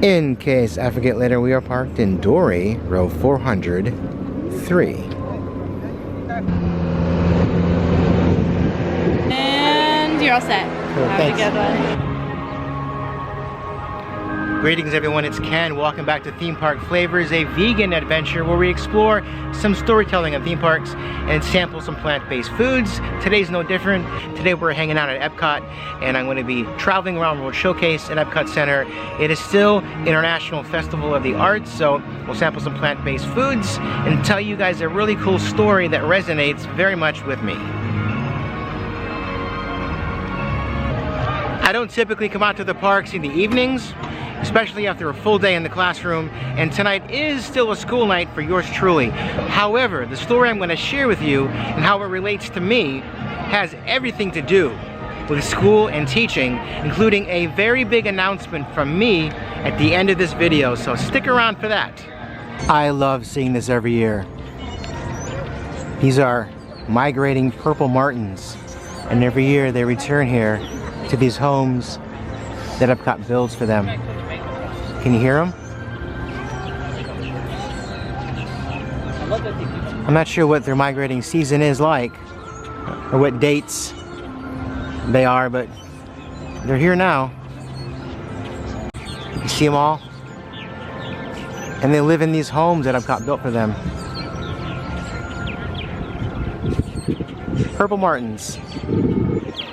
In case I forget later, we are parked in Dory, row 403. And you're all set. Cool, Have thanks. a good one. Greetings everyone, it's Ken. Welcome back to Theme Park Flavors, a vegan adventure where we explore some storytelling of theme parks and sample some plant-based foods. Today's no different. Today we're hanging out at EPCOT and I'm going to be traveling around World Showcase at EPCOT Center. It is still International Festival of the Arts, so we'll sample some plant-based foods and tell you guys a really cool story that resonates very much with me. I don't typically come out to the parks in the evenings, especially after a full day in the classroom, and tonight is still a school night for yours truly. However, the story I'm going to share with you and how it relates to me has everything to do with school and teaching, including a very big announcement from me at the end of this video, so stick around for that. I love seeing this every year. These are migrating purple martins, and every year they return here to these homes that EPCOT builds for them. Can you hear them? I'm not sure what their migrating season is like, or what dates they are, but they're here now. You see them all? And they live in these homes that EPCOT built for them. Purple martins.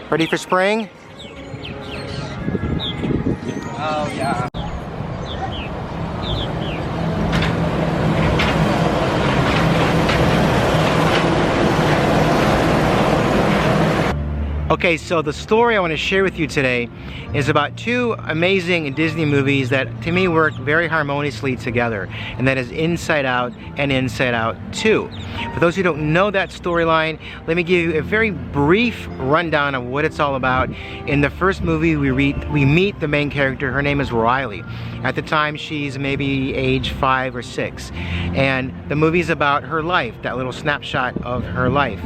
Ready for spring? Oh yeah. Okay, so the story I want to share with you today is about two amazing Disney movies that to me work very harmoniously together, and that is Inside Out and Inside Out 2. For those who don't know that storyline, let me give you a very brief rundown of what it's all about. In the first movie, we meet the main character. Her name is Riley. At the time, she's maybe age 5 or 6. And the movie's about her life, that little snapshot of her life.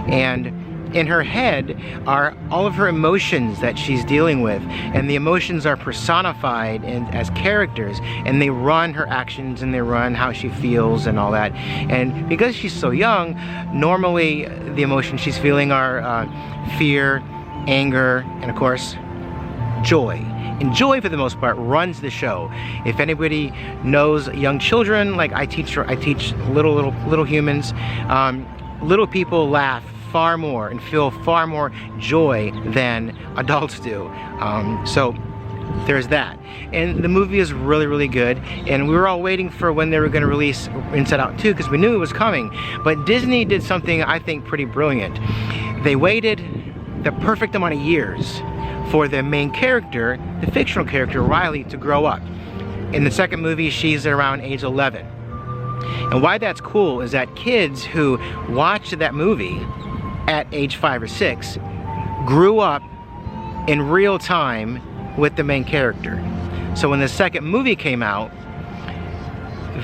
And in her head are all of her emotions that she's dealing with, and the emotions are personified as characters, and they run her actions and they run how she feels and all that. And because she's so young, normally the emotions she's feeling are fear, anger, and of course joy. And joy, for the most part, runs the show. If anybody knows young children, like I teach little humans, little people laugh far more and feel far more joy than adults do. So there's that. And the movie is really, really good. And we were all waiting for when they were going to release Inside Out 2 because we knew it was coming. But Disney did something I think pretty brilliant. They waited the perfect amount of years for the main character, the fictional character Riley, to grow up. In the second movie, she's around age 11. And why that's cool is that kids who watched that movie at age 5 or 6 grew up in real time with the main character. So when the second movie came out,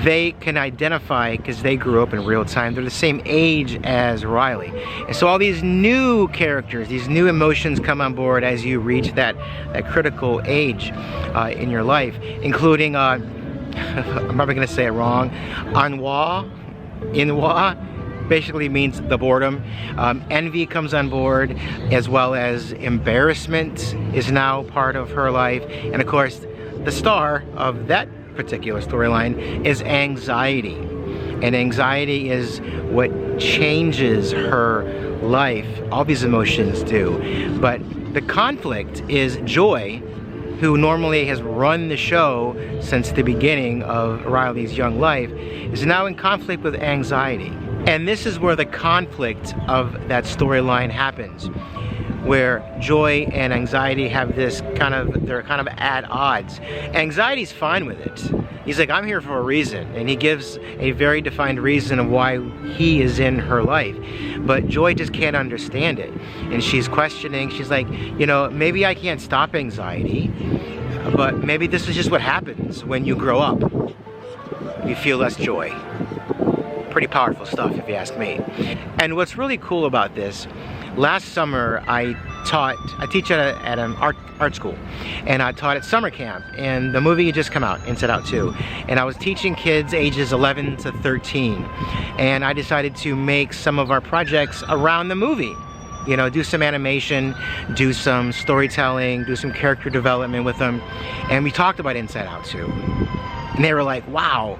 they can identify because they grew up in real time. They're the same age as Riley. And so all these new characters, these new emotions come on board as you reach that critical age in your life, including, I'm probably gonna say it wrong, ennui, basically means the boredom. Envy comes on board, as well as embarrassment is now part of her life. And of course, the star of that particular storyline is anxiety. And anxiety is what changes her life. All these emotions do. But the conflict is Joy, who normally has run the show since the beginning of Riley's young life, is now in conflict with anxiety. And this is where the conflict of that storyline happens, where Joy and anxiety have this they're kind of at odds. Anxiety's fine with it. He's like, I'm here for a reason, and he gives a very defined reason of why he is in her life. But Joy just can't understand it, and she's questioning. She's like, you know, maybe I can't stop anxiety, but maybe this is just what happens when you grow up. You feel less joy. Pretty powerful stuff, if you ask me. And what's really cool about this, last summer I I teach at an art school, and I taught at summer camp, and the movie had just come out, Inside Out 2, and I was teaching kids ages 11 to 13, and I decided to make some of our projects around the movie. You know, do some animation, do some storytelling, do some character development with them, and we talked about Inside Out 2, and they were like, wow,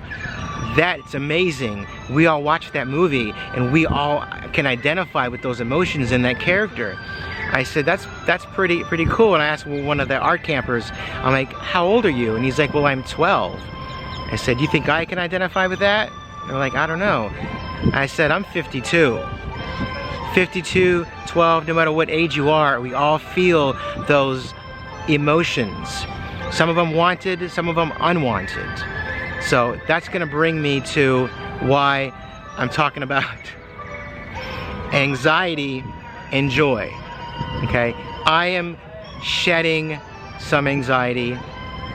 that's amazing. We all watched that movie and we all can identify with those emotions in that character. I said, that's pretty cool. And I asked one of the art campers, I'm like, how old are you? And he's like, well, I'm 12. I said, you think I can identify with that? They're like, I don't know. I said, I'm 52. 52, 12, no matter what age you are, we all feel those emotions. Some of them wanted, some of them unwanted. So that's gonna bring me to why I'm talking about anxiety and joy, okay? I am shedding some anxiety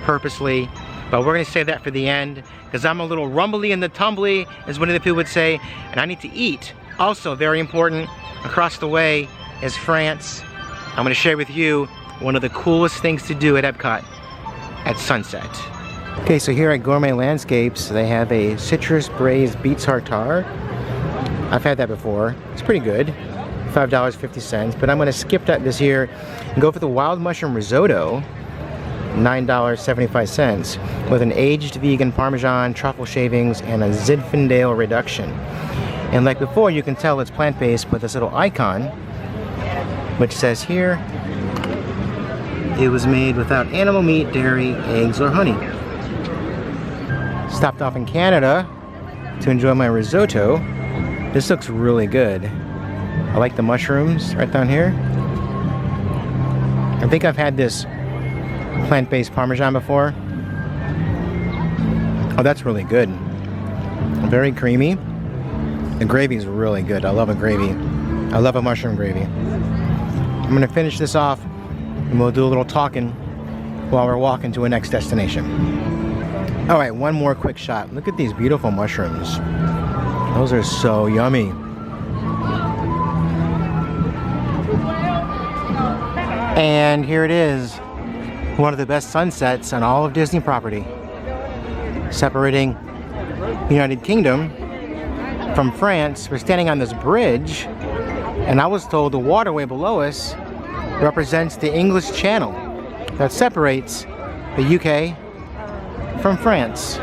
purposely, but we're gonna save that for the end because I'm a little rumbly in the tumbly, as one of the people would say, and I need to eat. Also, very important, across the way is France. I'm gonna share with you one of the coolest things to do at EPCOT at sunset. Okay, so here at Gourmet Landscapes, they have a citrus braised beet tartare. I've had that before. It's pretty good. $5.50, but I'm gonna skip that this year and go for the wild mushroom risotto, $9.75, with an aged vegan Parmesan, truffle shavings, and a Zinfandel reduction. And like before, you can tell it's plant-based with this little icon, which says here, it was made without animal meat, dairy, eggs, or honey. Stopped off in Canada to enjoy my risotto. This looks really good. I like the mushrooms right down here. I think I've had this plant-based Parmesan before. Oh, that's really good. Very creamy. The gravy is really good. I love a gravy. I love a mushroom gravy. I'm gonna finish this off and we'll do a little talking while we're walking to a next destination. All right, one more quick shot. Look at these beautiful mushrooms. Those are so yummy. And here it is, one of the best sunsets on all of Disney property, separating the United Kingdom from France. We're standing on this bridge, and I was told the waterway below us represents the English Channel that separates the UK from France.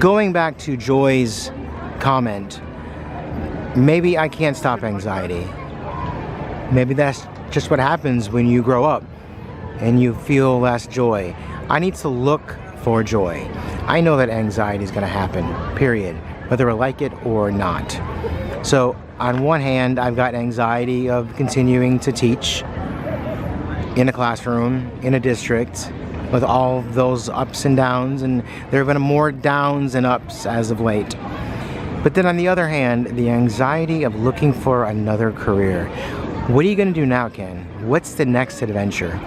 Going back to Joy's comment, maybe I can't stop anxiety. Maybe that's just what happens when you grow up and you feel less joy. I need to look for joy. I know that anxiety is gonna happen, period, whether I like it or not. So on one hand, I've got anxiety of continuing to teach in a classroom, in a district, with all those ups and downs, and there have been more downs than ups as of late. But then on the other hand, the anxiety of looking for another career. What are you gonna do now, Ken? What's the next adventure?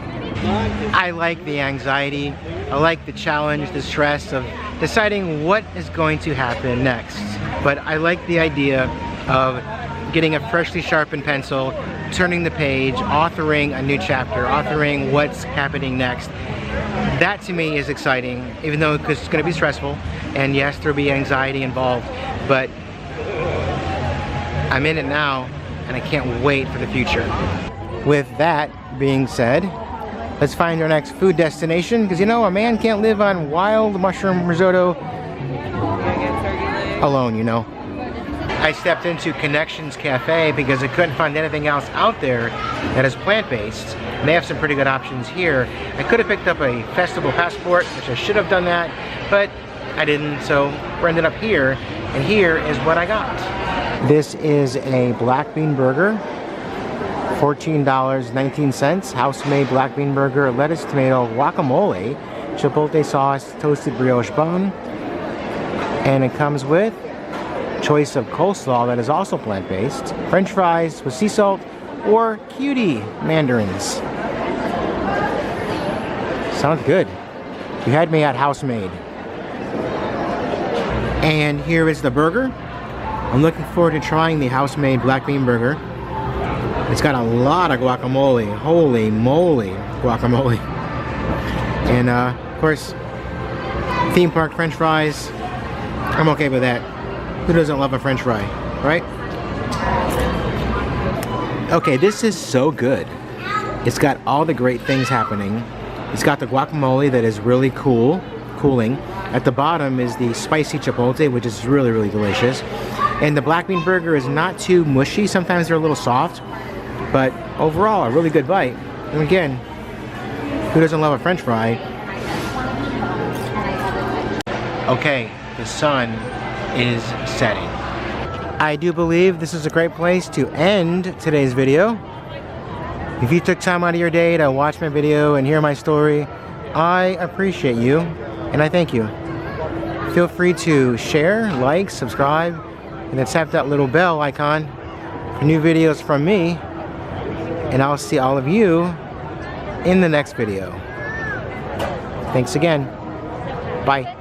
I like the anxiety, I like the challenge, the stress of deciding what is going to happen next. But I like the idea of getting a freshly sharpened pencil, turning the page, authoring a new chapter, authoring what's happening next. That to me is exciting, even though it's going to be stressful, and yes, there'll be anxiety involved, but I'm in it now, and I can't wait for the future. With that being said, let's find our next food destination, because you know, a man can't live on wild mushroom risotto alone, you know. I stepped into Connections Cafe because I couldn't find anything else out there that is plant-based. And they have some pretty good options here. I could have picked up a festival passport, which I should have done that, but I didn't, so we ended up here, and here is what I got. This is a black bean burger, $14.19, house-made black bean burger, lettuce, tomato, guacamole, chipotle sauce, toasted brioche bun, and it comes with choice of coleslaw that is also plant-based, french fries with sea salt, or cutie mandarins. Sounds good. You had me at house-made. And here is the burger. I'm looking forward to trying the house-made black bean burger. It's got a lot of guacamole. Holy moly, guacamole. And of course, theme park French fries. I'm okay with that. Who doesn't love a French fry, right? Okay, this is so good. It's got all the great things happening. It's got the guacamole that is really cooling. At the bottom is the spicy chipotle, which is really, really delicious. And the black bean burger is not too mushy. Sometimes they're a little soft, but overall, a really good bite. And again, who doesn't love a French fry? Okay, the sun is setting. I do believe this is a great place to end today's video. If you took time out of your day to watch my video and hear my story, I appreciate you and I thank you. Feel free to share, like, subscribe, and then tap that little bell icon for new videos from me. And I'll see all of you in the next video. Thanks again. Bye.